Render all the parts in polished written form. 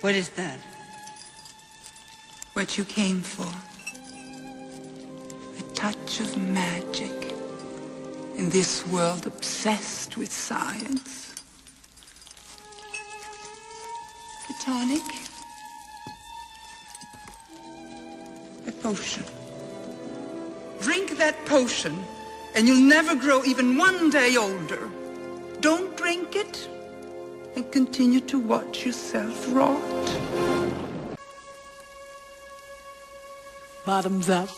What is that? What you came for. A touch of magic in this world obsessed with science. A tonic. A potion. Drink that potion, and you'll never grow even one day older. Don't drink it, and continue to watch yourself rot. Bottoms up.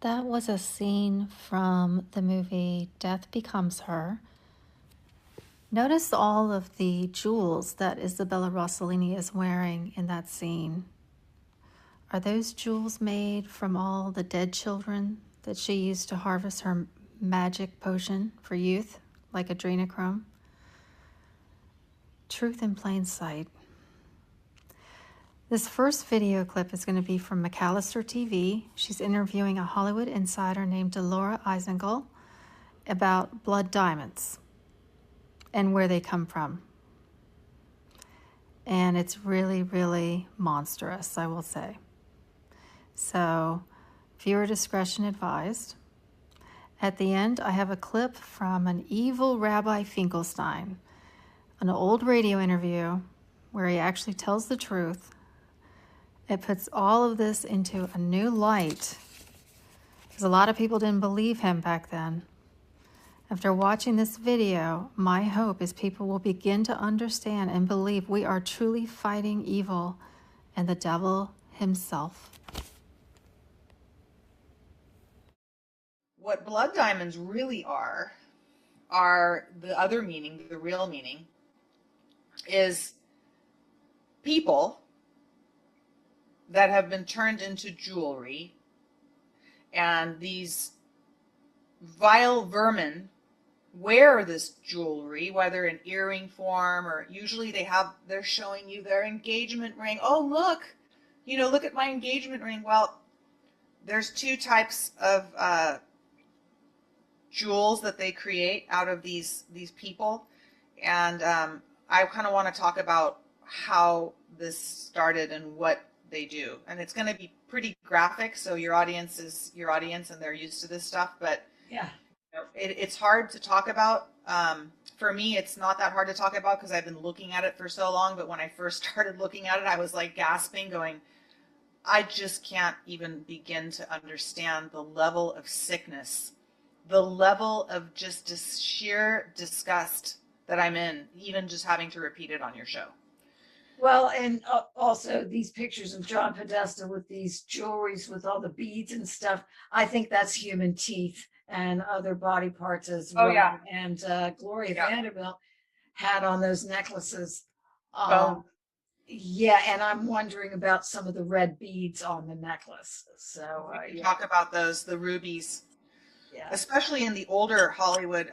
That was a scene from the movie Death Becomes Her. Notice all of the jewels that Isabella Rossellini is wearing in that scene. Are those jewels made from all the dead children that she used to harvest her magic potion for youth, like adrenochrome? Truth in plain sight. This first video clip is going to be from McAllister TV. She's interviewing a Hollywood insider named Delora Isengel about blood diamonds and where they come from. And it's really, really monstrous, I will say. So, viewer discretion advised. At the end, I have a clip from an evil Rabbi Finkelstein, an old radio interview where he actually tells the truth. It puts all of this into a new light, because a lot of people didn't believe him back then. After watching this video, my hope is people will begin to understand and believe we are truly fighting evil and the devil himself. What blood diamonds really are the other meaning, the real meaning, is people that have been turned into jewelry, and these vile vermin wear this jewelry, whether in earring form or usually they're showing you their engagement ring. Oh, look, look at my engagement ring. Well, there's two types of jewels that they create out of these people, and I kind of want to talk about how this started and what they do, and it's going to be pretty graphic, so your audience is your audience and they're used to this stuff, but Yeah. It's hard to talk about. For me, it's not that hard to talk about because I've been looking at it for so long, but when I first started looking at it, I was like gasping, going, I just can't even begin to understand the level of sickness, the level of just sheer disgust that I'm in, even just having to repeat it on your show. Well, and also these pictures of John Podesta with these jewelries with all the beads and stuff, I think that's human teeth and other body parts as well. Oh, yeah. And Gloria Vanderbilt had on those necklaces. Bone. Yeah, and I'm wondering about some of the red beads on the necklace. So we can talk about those, the rubies, especially in the older Hollywood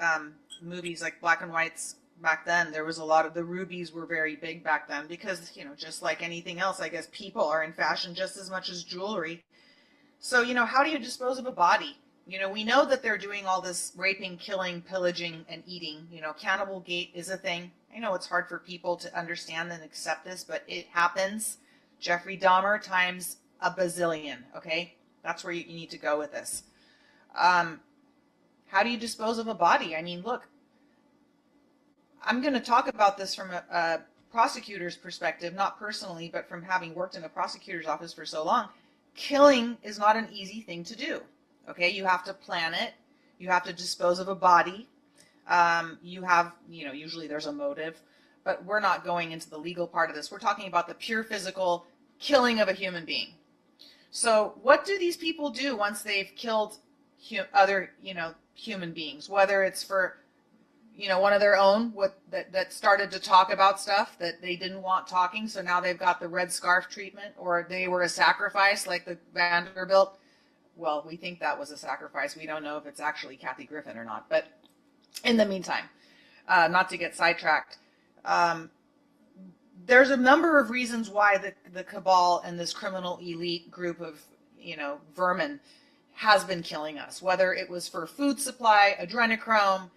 movies, like black and whites. Back then, there was a lot of the rubies were very big back then because, just like anything else, I guess people are in fashion just as much as jewelry. So, how do you dispose of a body? You know, we know that they're doing all this raping, killing, pillaging, and eating. You know, cannibal gate is a thing. I know it's hard for people to understand and accept this, but it happens. Jeffrey Dahmer times a bazillion, okay? That's where you need to go with this. How do you dispose of a body? I mean, look, I'm going to talk about this from a prosecutor's perspective, not personally, but from having worked in a prosecutor's office for so long. Killing is not an easy thing to do. Okay, you have to plan it. You have to dispose of a body. You have, you know, usually there's a motive, but we're not going into the legal part of this. We're talking about the pure physical killing of a human being. So what do these people do once they've killed other, you know, human beings, whether it's for, you know, one of their own that started to talk about stuff that they didn't want talking, so now they've got the red scarf treatment, or they were a sacrifice like the Vanderbilt. Well, we think that was a sacrifice. We don't know if it's actually Kathy Griffin or not. But in the meantime, not to get sidetracked, there's a number of reasons why the cabal and this criminal elite group of, you know, vermin has been killing us, whether it was for food supply, adrenochrome,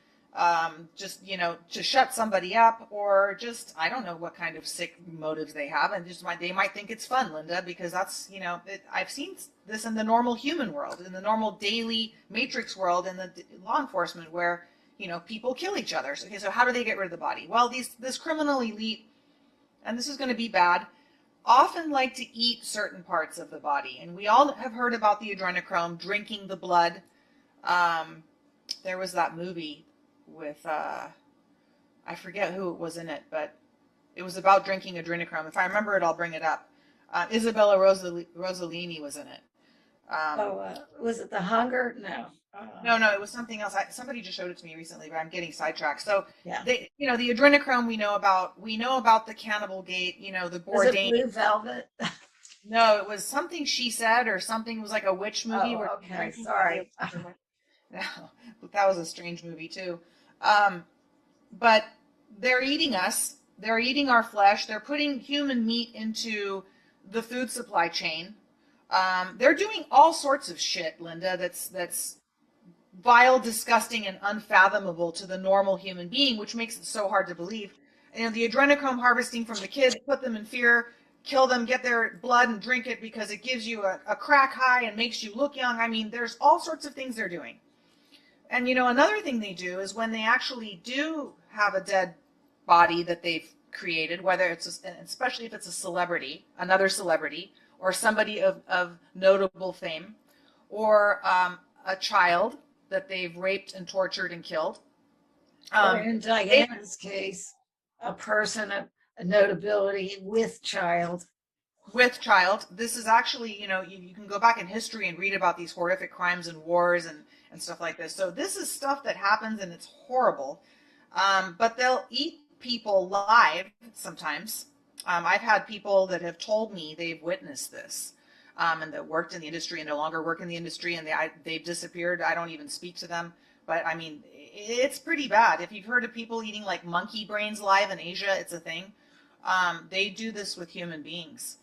just, you know, to shut somebody up, or just, I don't know what kind of sick motives they have. And just they might think it's fun, Linda, because that's, you know, I've seen this in the normal human world, in the normal daily matrix world, in the law enforcement, where, you know, people kill each other. Okay, so how do they get rid of the body? Well, this criminal elite, and this is going to be bad, often like to eat certain parts of the body. And we all have heard about the adrenochrome, drinking the blood. There was that movie with, I forget who it was in it, but it was about drinking adrenochrome. If I remember it, I'll bring it up. Isabella Rossellini was in it. Was it The Hunger? No. No, it was something else. Somebody just showed it to me recently, but I'm getting sidetracked. So, Yeah. they, you know, the adrenochrome we know about. We know about the cannibal gate. You know, the Was it Bourdain. Blue Velvet? No, it was something she said, or something. It was like a witch movie. Oh, where okay. Sorry. No, that was a strange movie too. But they're eating us. They're eating our flesh. They're putting human meat into the food supply chain. They're doing all sorts of shit, Linda, that's vile, disgusting, and unfathomable to the normal human being, which makes it so hard to believe. And the adrenochrome harvesting from the kids, put them in fear, kill them, get their blood and drink it because it gives you a crack high and makes you look young. I mean, there's all sorts of things they're doing. And, you know, another thing they do is when they actually do have a dead body that they've created, whether it's, especially if it's a celebrity, another celebrity, or somebody of notable fame, or a child that they've raped and tortured and killed. Or in Diana's case, a person of a notability with child. With child. This is actually, you know, you can go back in history and read about these horrific crimes and wars and stuff like this. So this is stuff that happens and it's horrible. But they'll eat people live sometimes. I've had people that have told me they've witnessed this. And that worked in the industry and no longer work in the industry, and they've disappeared. I don't even speak to them. But I mean, it's pretty bad. If you've heard of people eating like monkey brains live in Asia, it's a thing. They do this with human beings.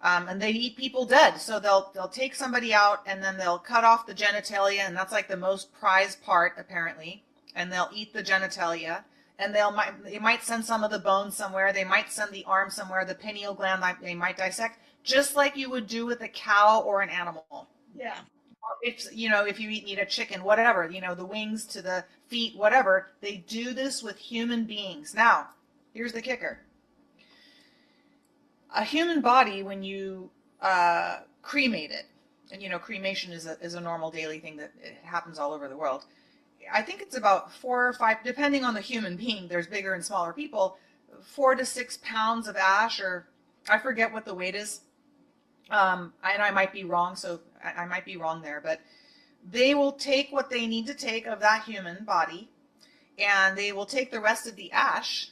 And they eat people dead. So they'll take somebody out and then they'll cut off the genitalia, and that's like the most prized part apparently. And they'll eat the genitalia, and they might send some of the bones somewhere. They might send the arm somewhere, the pineal gland they might dissect, just like you would do with a cow or an animal. Yeah. If, you know, if you eat meat, a chicken, whatever, you know, the wings to the feet, whatever, they do this with human beings. Now, here's the kicker. A human body, when you cremate it, and, you know, cremation is a normal daily thing that it happens all over the world. I think it's about 4 or 5, depending on the human being, there's bigger and smaller people, 4 to 6 pounds of ash, or I forget what the weight is. And I might be wrong, so I might be wrong there, but they will take what they need to take of that human body, and they will take the rest of the ash,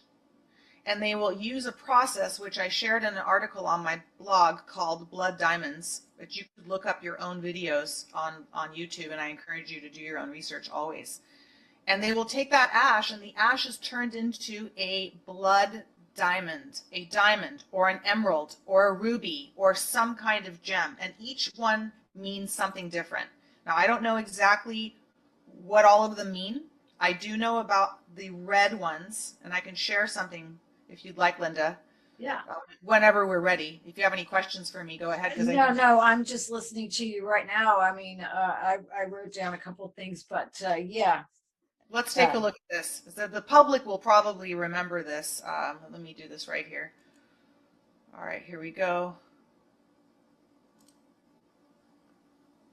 and they will use a process which I shared in an article on my blog called Blood Diamonds, but you could look up your own videos on YouTube, and I encourage you to do your own research always. And they will take that ash, and the ash is turned into a blood diamond, or an emerald, or a ruby, or some kind of gem, and each one means something different. Now, I don't know exactly what all of them mean. I do know about the red ones, and I can share something if you'd like, Linda. Yeah. Whenever we're ready. If you have any questions for me, go ahead. No, I'm just listening to you right now. I mean, I wrote down a couple of things, but yeah. Let's take a look at this. The public will probably remember this. Let me do this right here. All right, here we go.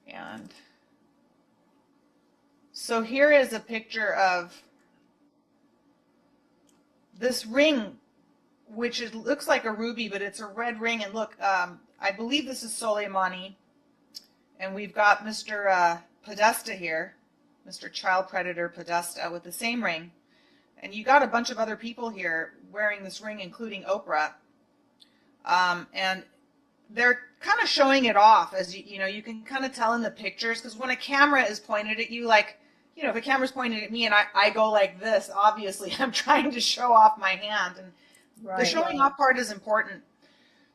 And so here is a picture of this ring, which looks like a ruby, but it's a red ring. And look, I believe this is Soleimani. And we've got Mr. Podesta here, Mr. Child Predator Podesta, with the same ring. And you got a bunch of other people here wearing this ring, including Oprah. And they're kind of showing it off, as you know, you can kind of tell in the pictures, because when a camera is pointed at you, like, you know, if a camera's pointed at me and I go like this, obviously I'm trying to show off my hand, and the showing off part is important.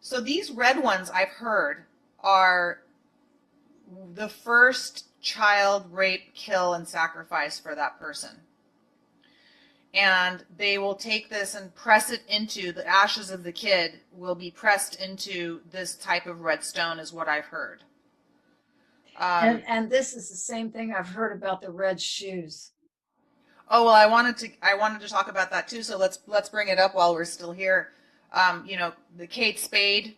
So these red ones, I've heard, are the first child rape, kill, and sacrifice for that person. And they will take this and press it into, the ashes of the kid will be pressed into this type of red stone, is what I've heard. And this is the same thing I've heard about the red shoes. Oh, well, I wanted to talk about that too. So let's bring it up while we're still here. You know, the Kate Spade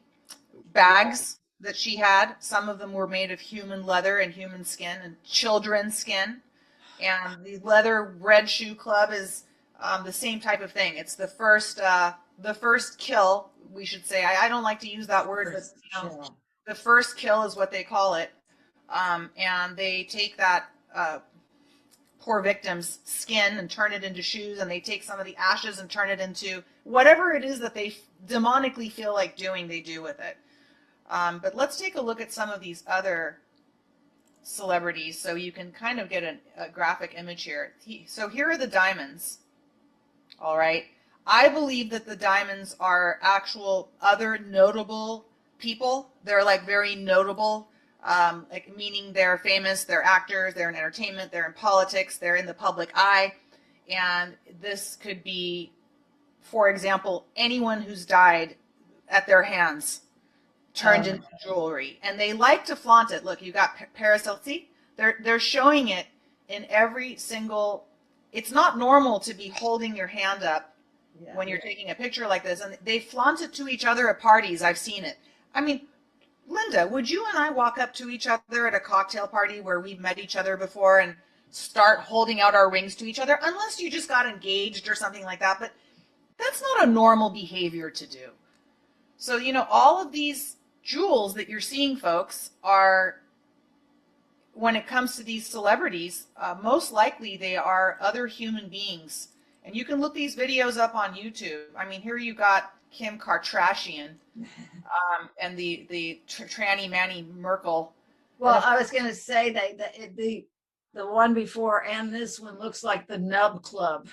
bags that she had, some of them were made of human leather and human skin and children's skin. And the leather red shoe club is the same type of thing. It's the first kill, we should say. I don't like to use that word, but you know, the first kill is what they call it. And they take that poor victim's skin and turn it into shoes, and they take some of the ashes and turn it into whatever it is that they demonically feel like doing, they do with it. But let's take a look at some of these other celebrities so you can kind of get a graphic image here. So here are the diamonds. All right. I believe that the diamonds are actual other notable people. They're like very notable. Like meaning they're famous, they're actors, they're in entertainment, they're in politics, they're in the public eye. And this could be, for example, anyone who's died at their hands turned into jewelry. And they like to flaunt it. Look, you got Paris Hilton. They're showing it in every single, it's not normal to be holding your hand up when you're taking a picture like this. And they flaunt it to each other at parties. I've seen it. I mean, Linda, would you and I walk up to each other at a cocktail party where we've met each other before and start holding out our rings to each other? Unless you just got engaged or something like that. But that's not a normal behavior to do. So, you know, all of these jewels that you're seeing, folks, are, when it comes to these celebrities, most likely they are other human beings. And you can look these videos up on YouTube. I mean, here you got Kim Kardashian. And the tranny Manny Merkel. Well, I was going to say that the one before and this one looks like the Nub Club.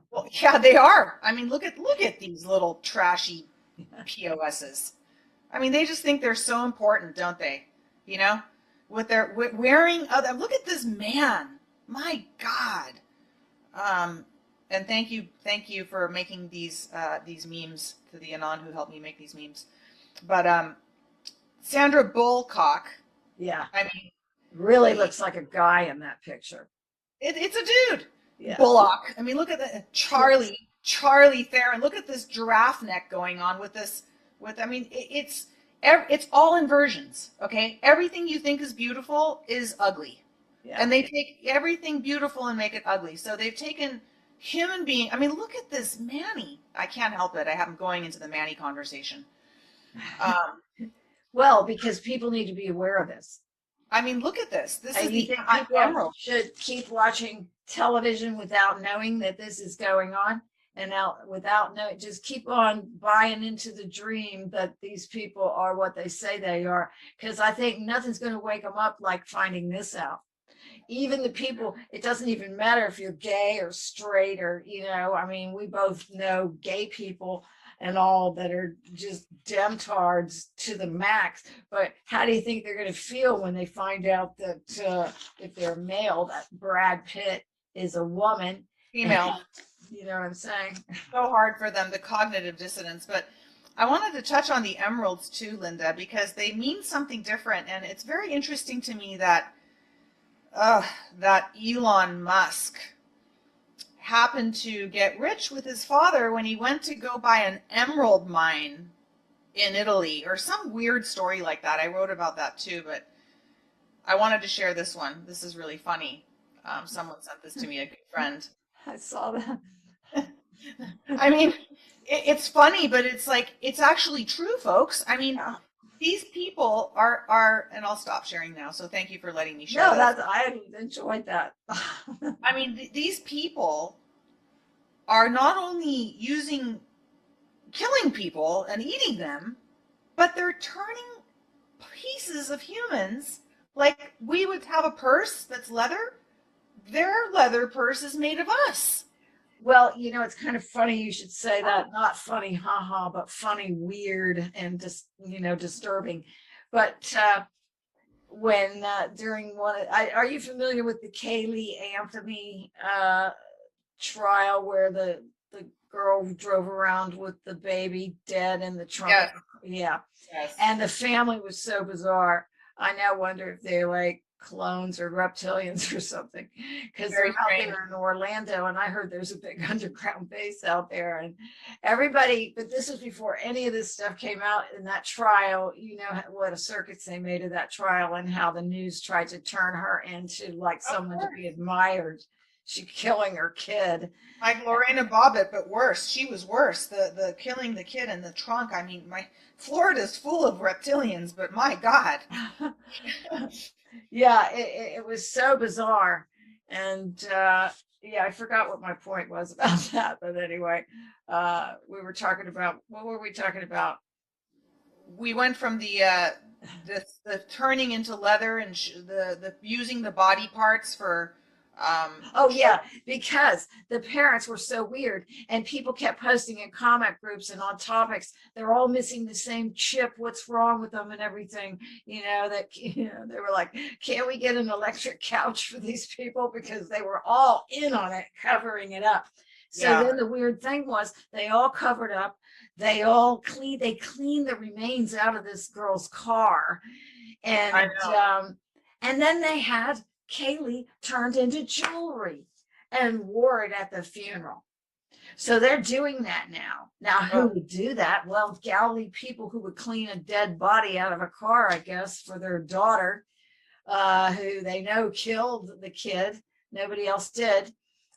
Well, yeah, they are. I mean, look at these little trashy POSs. I mean, they just think they're so important, don't they? You know, with their wearing other. Look at this man. My God. And thank you for making these memes, to the Anon who helped me make these memes. But Sandra Bullock. Yeah. I mean, really looks like a guy in that picture. It's a dude. Yeah. Bullock. I mean, look at the Charlie Theron. Look at this giraffe neck going on with this. I mean, it's all inversions. Okay, everything you think is beautiful is ugly, and they take everything beautiful and make it ugly. So they've taken human being. I mean, look at this Manny. I can't help it. I have going into the Manny conversation. Well, because people need to be aware of this. I mean, look at this. This is the emerald. Should keep watching television without knowing that this is going on, and just keep on buying into the dream that these people are what they say they are. Because I think nothing's going to wake them up like finding this out. Even the people, it doesn't even matter if you're gay or straight or, you know, I mean, we both know gay people and all that are just demtards to the max. But how do you think they're going to feel when they find out that if they're male, that Brad Pitt is a woman? Female. You know what I'm saying? So hard for them, the cognitive dissonance. But I wanted to touch on the emeralds too, Linda, because they mean something different. And it's very interesting to me that Elon Musk happened to get rich with his father when he went to go buy an emerald mine in Italy, or some weird story like that. I wrote about that too, but I wanted to share this one. This is really funny. Someone sent this to me, a good friend. I saw that. I mean, it's funny, but it's like, it's actually true, folks. I mean, these people are, and I'll stop sharing now. So thank you for letting me share. No, I enjoyed that. I mean, these people are not only killing people and eating them, but they're turning pieces of humans. Like, we would have a purse that's leather. Their leather purse is made of us. Well, it's kind of funny you should say that. Not funny, haha, but funny, weird, and just, disturbing. But when during are you familiar with the Kaylee Anthony trial where the girl drove around with the baby dead in the trunk? Yes. Yeah. Yes. And the family was so bizarre. I now wonder if they're like clones or reptilians or something, because they're out there in Orlando, and I heard there's a big underground base out there, and everybody, but this was before any of this stuff came out in that trial. You know what a circus they made of that trial, and how the news tried to turn her into like someone to be admired. She killing her kid. Like Lorena Bobbitt, but worse. She was worse. The killing the kid in the trunk. I mean, Florida's full of reptilians, but my God. Yeah, it was so bizarre. And I forgot what my point was about that. But anyway, we were talking about, what were we talking about? We went from the turning into leather and the using the body parts for because the parents were so weird, and people kept posting in comment groups and on topics. They're all missing the same chip. What's wrong with them and everything? They were like, can't we get an electric couch for these people? Because they were all in on it, covering it up. So then the weird thing was, they all covered up. They cleaned the remains out of this girl's car, and then they had Kaylee turned into jewelry and wore it at the funeral. So they're doing that now. Now, who would do that? Well, Galilee people who would clean a dead body out of a car, I guess, for their daughter, who they know killed the kid. Nobody else did,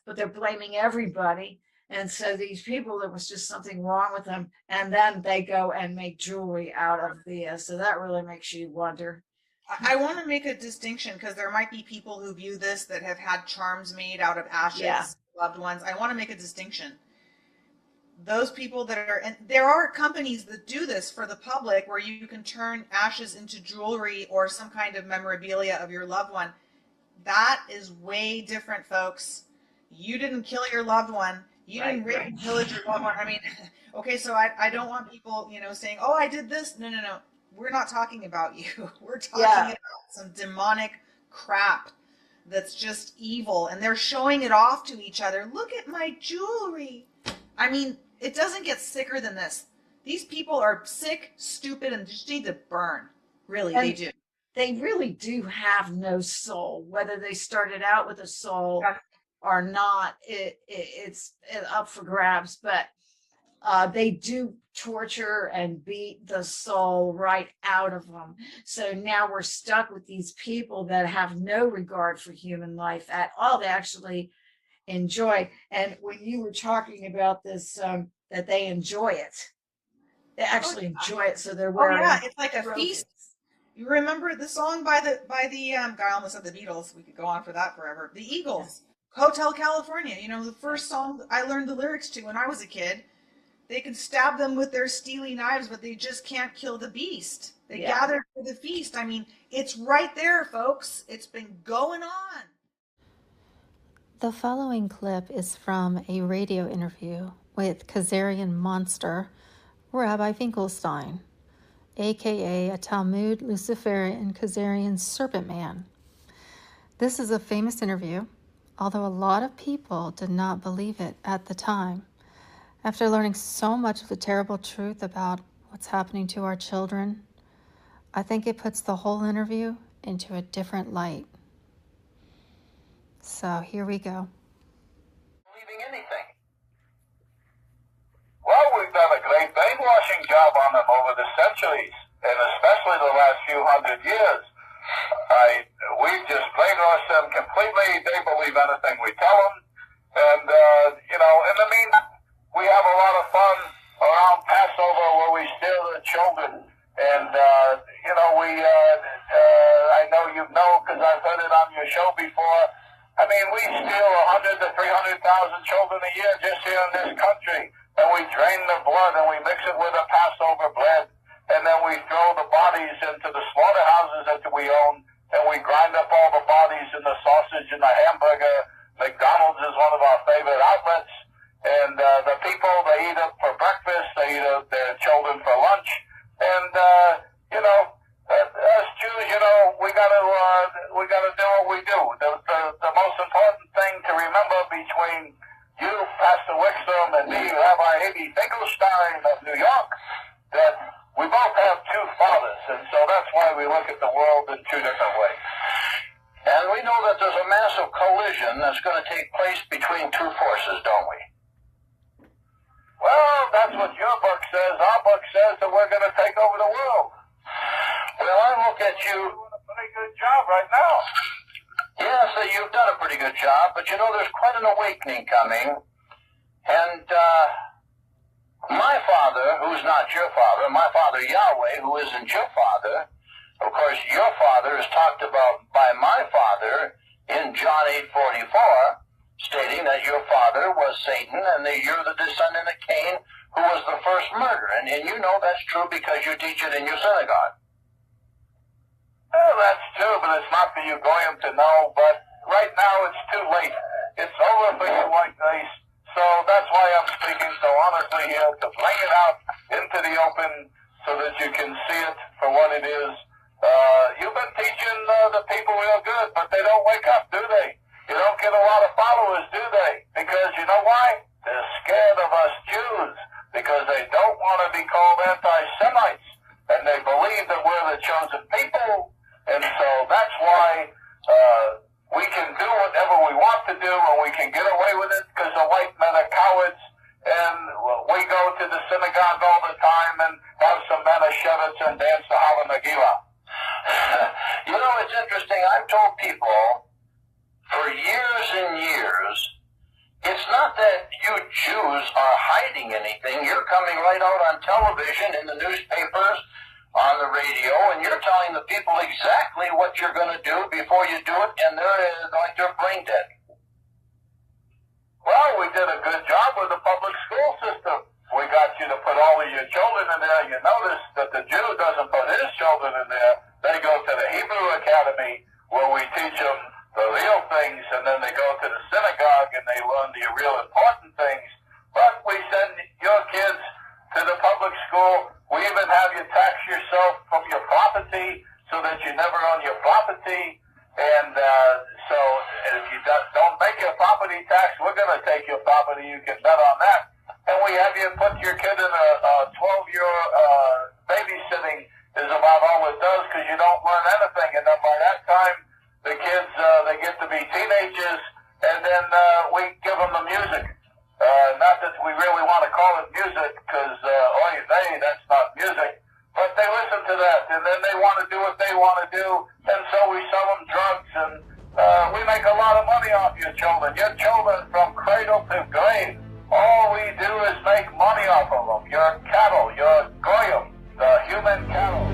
but they're blaming everybody. And so these people, there was just something wrong with them. And then they go and make jewelry out of so that really makes you wonder. I want to make a distinction, because there might be people who view this that have had charms made out of ashes, loved ones. I want to make a distinction. Those people and there are companies that do this for the public, where you can turn ashes into jewelry or some kind of memorabilia of your loved one. That is way different, folks. You didn't kill your loved one. You didn't rape and pillage your loved one. I mean, okay, so I don't want people, saying, oh, I did this. No. We're not talking about you. We're talking about some demonic crap that's just evil. And they're showing it off to each other. Look at my jewelry. I mean, it doesn't get sicker than this. These people are sick, stupid, and just need to burn. Really, they do. They really do have no soul. Whether they started out with a soul or not, it's up for grabs. But they do torture and beat the soul right out of them. So now we're stuck with these people that have no regard for human life at all. They actually enjoy. And when you were talking about this, that they enjoy it, they actually enjoy it. So they're wearing. It's like a feast. You remember the song by the guy, I almost said the Beatles. We could go on for that forever. The Eagles, Hotel California. The first song I learned the lyrics to when I was a kid. They can stab them with their steely knives, but they just can't kill the beast. They gather for the feast. I mean, it's right there, folks. It's been going on. The following clip is from a radio interview with Khazarian Monster, Rabbi Finkelstein, aka a Talmud Luciferian Khazarian serpent man. This is a famous interview, although a lot of people did not believe it at the time. After learning so much of the terrible truth about what's happening to our children, I think it puts the whole interview into a different light. So here we go. Believing anything. Well, we've done a great brainwashing job on them over the centuries, and especially the last few hundred years. We've just brainwashed them completely. They believe anything we tell them. And, in the meantime, we have a lot of fun around Passover where we steal the children. And, I know you know because I've heard it on your show before. I mean, we steal 100 to 300,000 children a year just here in this country. And we drain the blood and we mix it with a Passover bread. And then we throw the bodies into the slaughterhouses that we own. And we grind up all the bodies in the sausage and the hamburger. McDonald's is one of our favorite outlets. And the people, they eat it for breakfast. They eat their children for lunch. And, as Jews, we gotta do what we do. The most important thing to remember between you, Pastor Wickstrom, and me, Rabbi Hagee Finkelstein of New York, that we both have two fathers, and so that's why we look at the world in two different ways. And we know that there's a massive collision that's going to take place between two forces, don't we? Well, that's what your book says. Our book says that we're going to take over the world. Well, I look at you. You're doing a pretty good job right now. Yes, you've done a pretty good job, but there's quite an awakening coming. And my father, who's not your father, my father Yahweh, who isn't your father, of course, your father is talked about by my father in John 8:44, stating that your father was Satan and that you're the descendant of Cain, who was the first murderer. And you know that's true because you teach it in your synagogue. Well, that's true, but it's not for you Goyim to know. But right now it's too late. It's over for you white race. So that's why I'm speaking so honestly here, to bring it out into the open so that you can see it for what it is. You've been teaching the people real good, but they don't wake up, do they? You don't get a lot of followers, do they? Because you know why? They're scared of us Jews, because they don't want to be called anti-Semites, and they believe that we're the chosen people, and so that's why we can do whatever we want to do, and we can get away with it, because the white men are cowards, and we go to the synagogue all the time and have some Manischewitz and dance the Hava Megillah. It's interesting. I've told people for years and years, it's not that you Jews are hiding anything. You're coming right out on television, in the newspapers, on the radio, and you're telling the people exactly what you're going to do before you do it, and they're brain dead. Well, we did a good job with the public school system. We got you to put all of your children in there. You notice that the Jew doesn't put his children in there. They go to the Hebrew Academy, where we teach them the real things, and then they go to the synagogue and they learn the real important things. But we send your kids to the public school. We even have you tax yourself from your property so that you never own your property. And so if you don't make your property tax, we're going to take your property. You can bet on that. And we have you put your kid in a 12-year babysitting is about all it does, because you don't learn anything. And then by that time, the kids, they get to be teenagers, and then we give them the music. Not that we really want to call it music, because, that's not music. But they listen to that, and then they want to do what they want to do, and so we sell them drugs, and we make a lot of money off your children. Your children from cradle to grave. All we do is make money off of them. Your cattle, your goyim, the human cattle.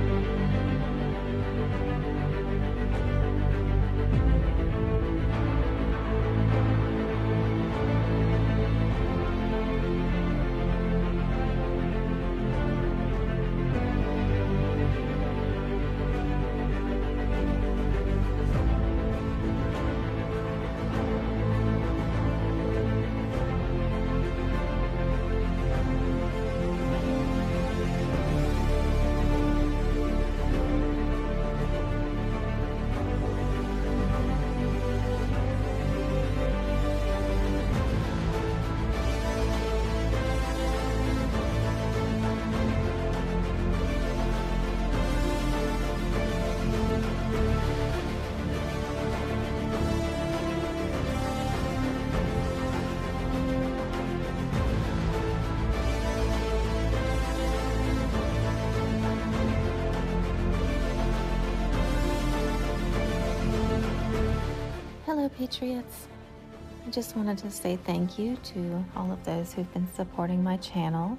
Hello, Patriots. I just wanted to say thank you to all of those who've been supporting my channel.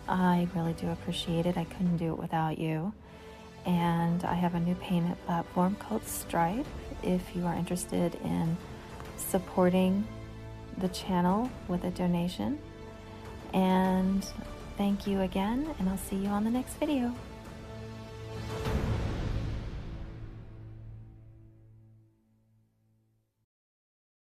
I really do appreciate it. I couldn't do it without you. And I have a new payment platform called Stripe if you are interested in supporting the channel with a donation. And thank you again, and I'll see you on the next video.